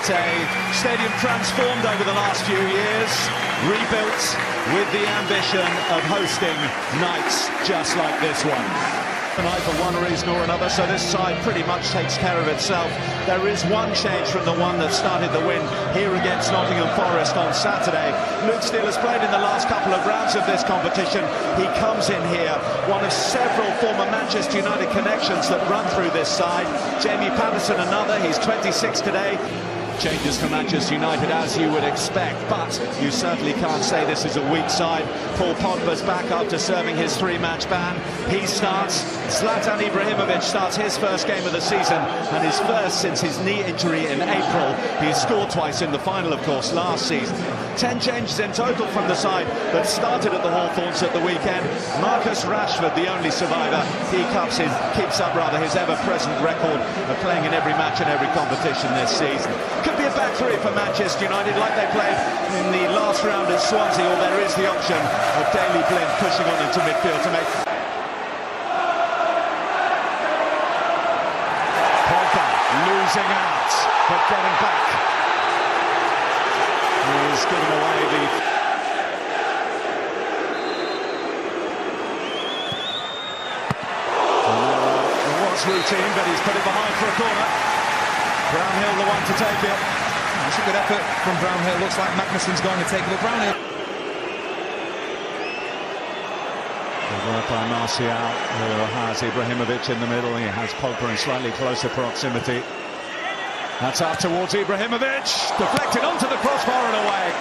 But a stadium transformed over the last few years, rebuilt with the ambition of hosting nights just like this one. Tonight for one reason or another, so this side pretty much takes care of itself. There is one change from the one that started the win here against Nottingham Forest on Saturday. Luke Steele has played in the last couple of rounds of this competition. He comes in here, one of several former Manchester United connections that run through this side. Jamie Patterson, another, he's 26 today. Changes for Manchester United, as you would expect, but you certainly can't say this is a weak side. Paul Pogba's back after serving his 3-match ban. He starts. Zlatan Ibrahimovic starts his first game of the season, and his first since his knee injury in April. He scored twice in the final, of course, last season. 10 changes in total from the side that started at the Hawthorns at the weekend. Marcus Rashford, the only survivor, he keeps up his ever-present record of playing in every match and every competition this season. Could be a back three for Manchester United like they played in the last round at Swansea, or there is the option of Daley Blind pushing on into midfield to make... Pogba losing out, but getting back. He's given away the... It was routine, but he's put it behind for a corner. Brownhill the one to take it. It's a good effort from Brownhill. Looks like Magnussen's going to take it, but Brownhill. Good work by Martial, who has Ibrahimovic in the middle. He has Pogba in slightly closer proximity. That's up towards Ibrahimovic. Deflected onto the crossbar and away.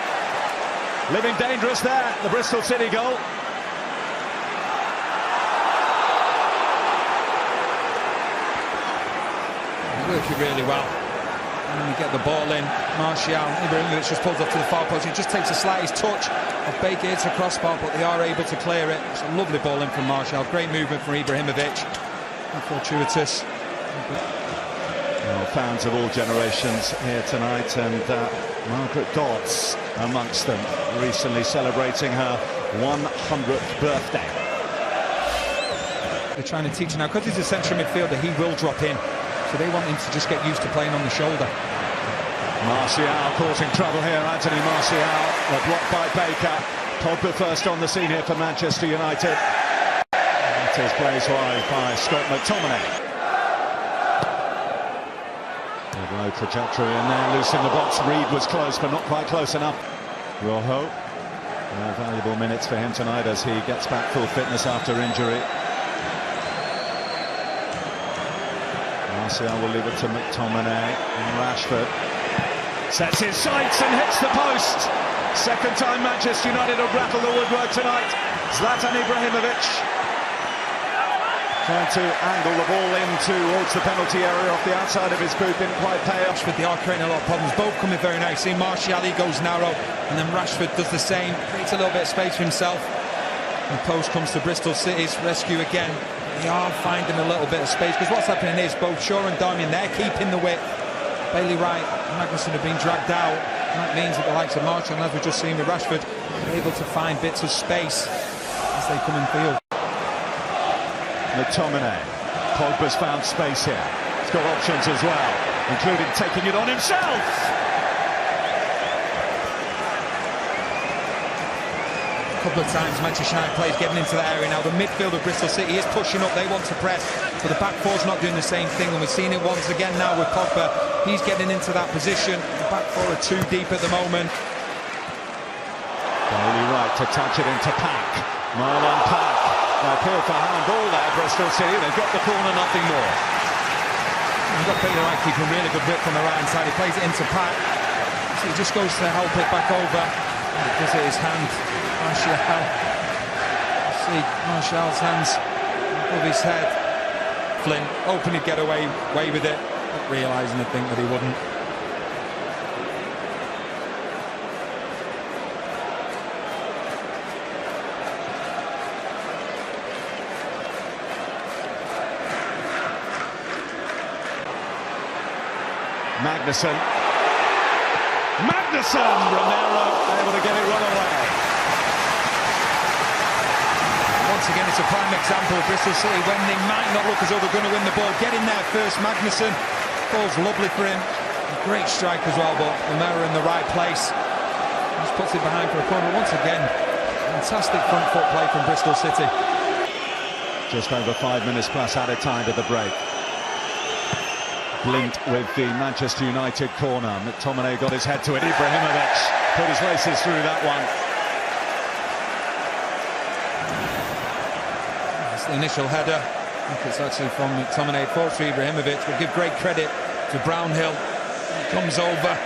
Living dangerous there, the Bristol City goal. Working really well. And we get the ball in. Martial, Ibrahimovic just pulls up to the far post. He just takes the slightest touch of Baker. It's a crossbar, but they are able to clear it. It's a lovely ball in from Martial. Great movement from Ibrahimovic. Fortuitous. Well, fans of all generations here tonight, and Margaret Dodds amongst them, recently celebrating her 100th birthday. They're trying to teach him now, because he's a central midfielder, he will drop in. So they want him to just get used to playing on the shoulder. Martial causing trouble here, Anthony Martial. A block by Baker. Pogba first on the scene here for Manchester United. It is plays wide by Scott McTominay. Good low trajectory and then loose in the box. Reed was close, but not quite close enough. Rojo. Valuable minutes for him tonight as he gets back full fitness after injury. Martial will leave it to McTominay, and Rashford sets his sights and hits the post. Second time Manchester United have rattled the woodwork tonight. Zlatan Ibrahimovic trying to angle the ball in towards the penalty area off the outside of his boot, didn't quite pay off. Rashford, they are creating a lot of problems, both coming very nicely. Martial, he goes narrow, and then Rashford does the same, creates a little bit of space for himself. And the post comes to Bristol City's rescue again. They are finding a little bit of space, because what's happening is both Shaw and Darmian, they're keeping the width. Bailey Wright and Magnussen have been dragged out, and that means that the likes of Martial, and as we've just seen with Rashford, are able to find bits of space as they come in field. McTominay. Pogba's found space here. He's got options as well, including taking it on himself. A couple of times Manchester United players getting into that area now. The midfield of Bristol City is pushing up, they want to press, but the back four's not doing the same thing, and we've seen it once again now with Pogba. He's getting into that position. The back four are too deep at the moment. Bailey Wright to touch it into Pack. Marlon Pack. Appeal for handball there, Bristol City. They've got the corner, nothing more. We've got Bailey Wright keeping really good width on the right hand side. He plays it into Pack. So he just goes to help it back over. And it does hit his hand. Martial. See Martial's hands above his head. Flynn hoping he'd get away with it, not realising I think that he wouldn't. Magnussen! Romero able to get it run away. Once again, it's a prime example of Bristol City when they might not look as though they're going to win the ball. Getting there first, Magnussen. Ball's lovely for him. Great strike as well, but Romero in the right place. Just puts it behind for a corner once again. Fantastic front foot play from Bristol City. Just over 5 minutes plus added time to the break. Blint with the Manchester United corner. McTominay got his head to it. Ibrahimovic put his laces through that one. That's the initial header. I think it's actually from McTominay. Forced to Ibrahimovic. We'll give great credit to Brownhill. He comes over,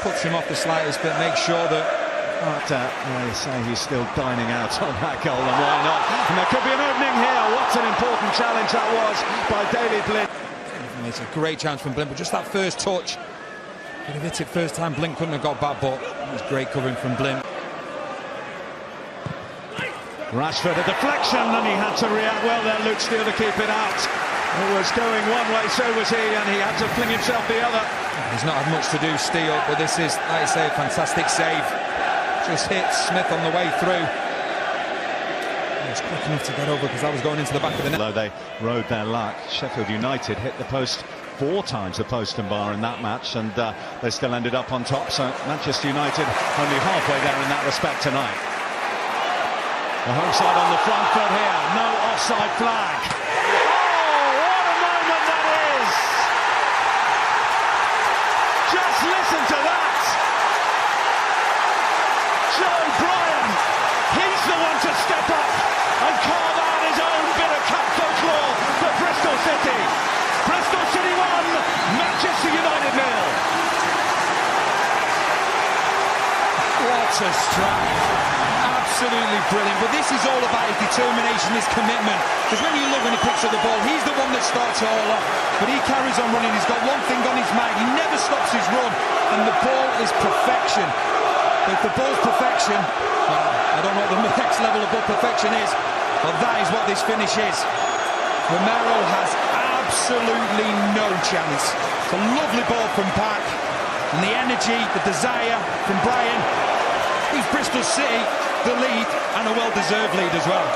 puts him off the slightest, but makes sure that. They say he's still dining out on that goal, and why not? And there could be an opening here. What an important challenge that was by Daily Blint. It's a great chance from Blint, but just that first touch. Could have hit it first time. Blint couldn't have got back, but it was great covering from Blint. Rashford, a deflection, and he had to react well there. Luke Steele to keep it out. It was going one way, so was he, and he had to fling himself the other. He's not had much to do, Steele, but this is, like I say, a fantastic save. Just hits Smith on the way through. He was quick enough to get over because that was going into the back of the net. Although they rode their luck, Sheffield United hit the post 4 times, the post and bar in that match, and they still ended up on top. So Manchester United only halfway there in that respect tonight. The home side on the front foot here, no offside flag. Oh, what a moment that is! Just listen to that! Joe Bryan, he's the one to step up and carve out his own bit of cup folklore for Bristol City. Bristol City 1, Manchester United 0. What a strike. Absolutely brilliant, but this is all about his determination, his commitment, because when you look when he picks up the ball, he's the one that starts it all off, but he carries on running. He's got one thing on his mind, he never stops his run, and the ball is perfection. If the ball's perfection, well, I don't know what the next level above perfection is, but that is what this finish is. Romero has absolutely no chance. It's a lovely ball from Park, and the energy, the desire from Bryan. He's Bristol City the lead, and a well-deserved lead as well.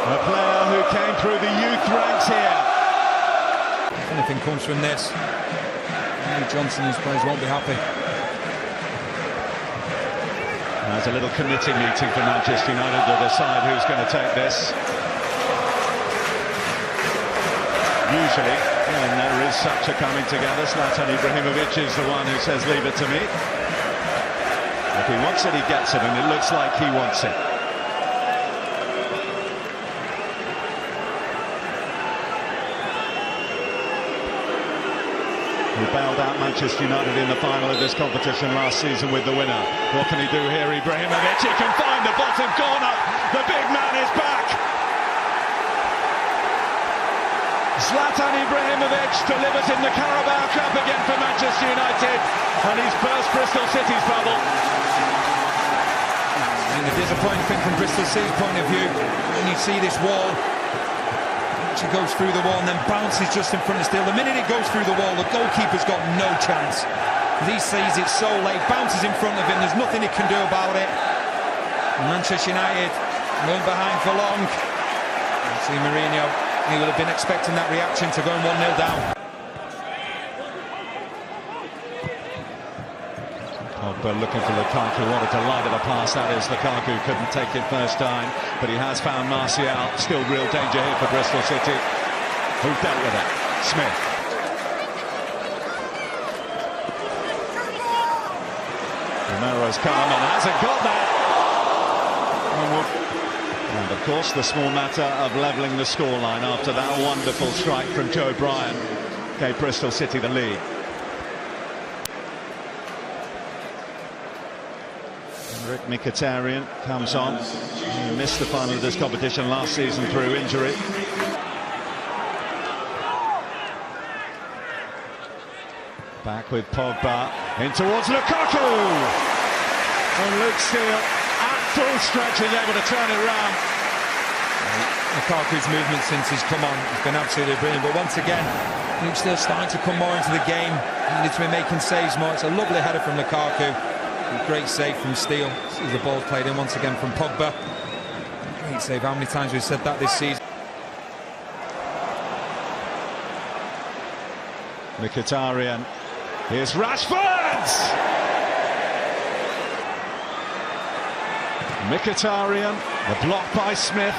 A player who came through the youth ranks here. If anything comes from this, Johnson and his players won't be happy. There's a little committee meeting for Manchester United to decide who's going to take this. Usually, when there is such a coming together, Zlatan Ibrahimovic is the one who says, leave it to me. If he wants it, he gets it, and it looks like he wants it. He bailed out Manchester United in the final of this competition last season with the winner. What can he do here, Ibrahimovic? He can find the bottom corner. The big man is back. Zlatan Ibrahimovic delivers in the Carabao Cup again for Manchester United, and he's burst Bristol City's bubble. And the disappointing thing from Bristol City's point of view, when you see this wall, she goes through the wall and then bounces just in front of Steele. The minute it goes through the wall, the goalkeeper's got no chance. He sees it so late, bounces in front of him, there's nothing he can do about it. And Manchester United weren't behind for long. See Mourinho, he will have been expecting that reaction to going 1-0 down. Pogba looking for Lukaku. What a delight of a pass that is. Lukaku couldn't take it first time, but he has found Martial. Still real danger here for Bristol City. Who dealt with it? Smith. Romero's come and hasn't got that. And of course the small matter of levelling the scoreline after that wonderful strike from Joe Bryan gave Bristol City the lead. Rick Mkhitaryan comes on. He missed the final of this competition last season through injury. Back with Pogba, in towards Lukaku! And Luke Steele, at full stretch, is able to turn it around. Lukaku's movement since he's come on has been absolutely brilliant, but once again, Luke Steele starting to come more into the game. He needs to be making saves more. It's a lovely header from Lukaku. Great save from Steele. Sees the ball played in once again from Pogba. Great Great save. How many times we've said that this season? Mkhitaryan. Here's Rashford! Mkhitaryan, the block by Smith.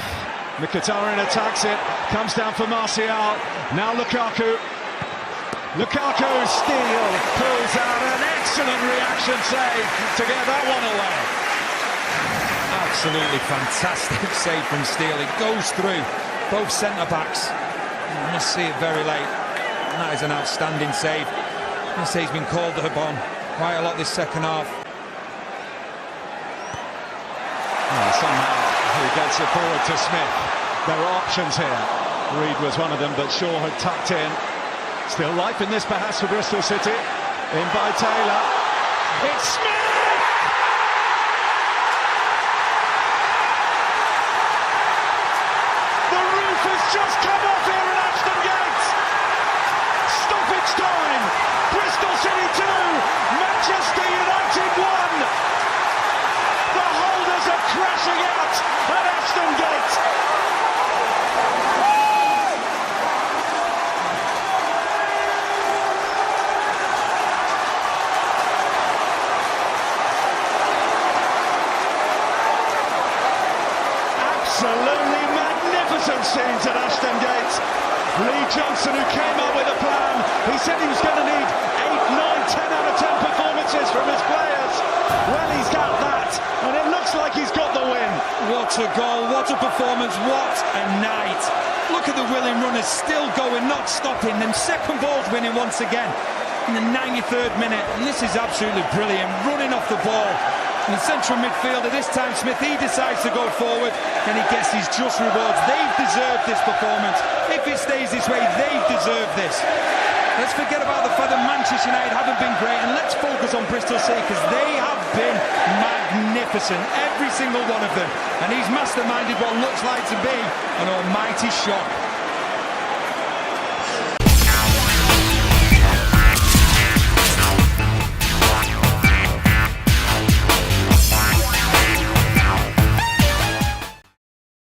Mkhitaryan attacks it, comes down for Martial. Now Lukaku. Lukaku steal, pulls out an excellent reaction save to get that one away. Absolutely fantastic save from Steele. It goes through both centre-backs. You must see it very late. And that is an outstanding save. I say he's been called upon quite a lot this second half. Somehow he gets it forward to Smith. There are options here. Reed was one of them, but Shaw had tucked in. Still life in this perhaps for Bristol City. In by Taylor. It's Smith! The roof has just come off here at Ashton Gate. Stoppage time. Bristol City 2, Manchester United 1. The holders are crashing out at Ashton Gate. Absolutely magnificent scenes at Ashton Gate. Lee Johnson, who came up with a plan, he said he was going to need 8, 9, 10 out of 10 performances from his players. Well, he's got that, and it looks like he's got the win. What a goal, what a performance, what a night. Look at the willing runners still going, not stopping. Them second balls winning once again in the 93rd minute. And this is absolutely brilliant, running off the ball. In the central midfielder, this time Smith, he decides to go forward and he gets his just rewards. They've deserved this performance. If it stays this way, they've deserved this. Let's forget about the fact that Manchester United haven't been great, and let's focus on Bristol City, because they have been magnificent, every single one of them. And he's masterminded what looks like to be an almighty shock.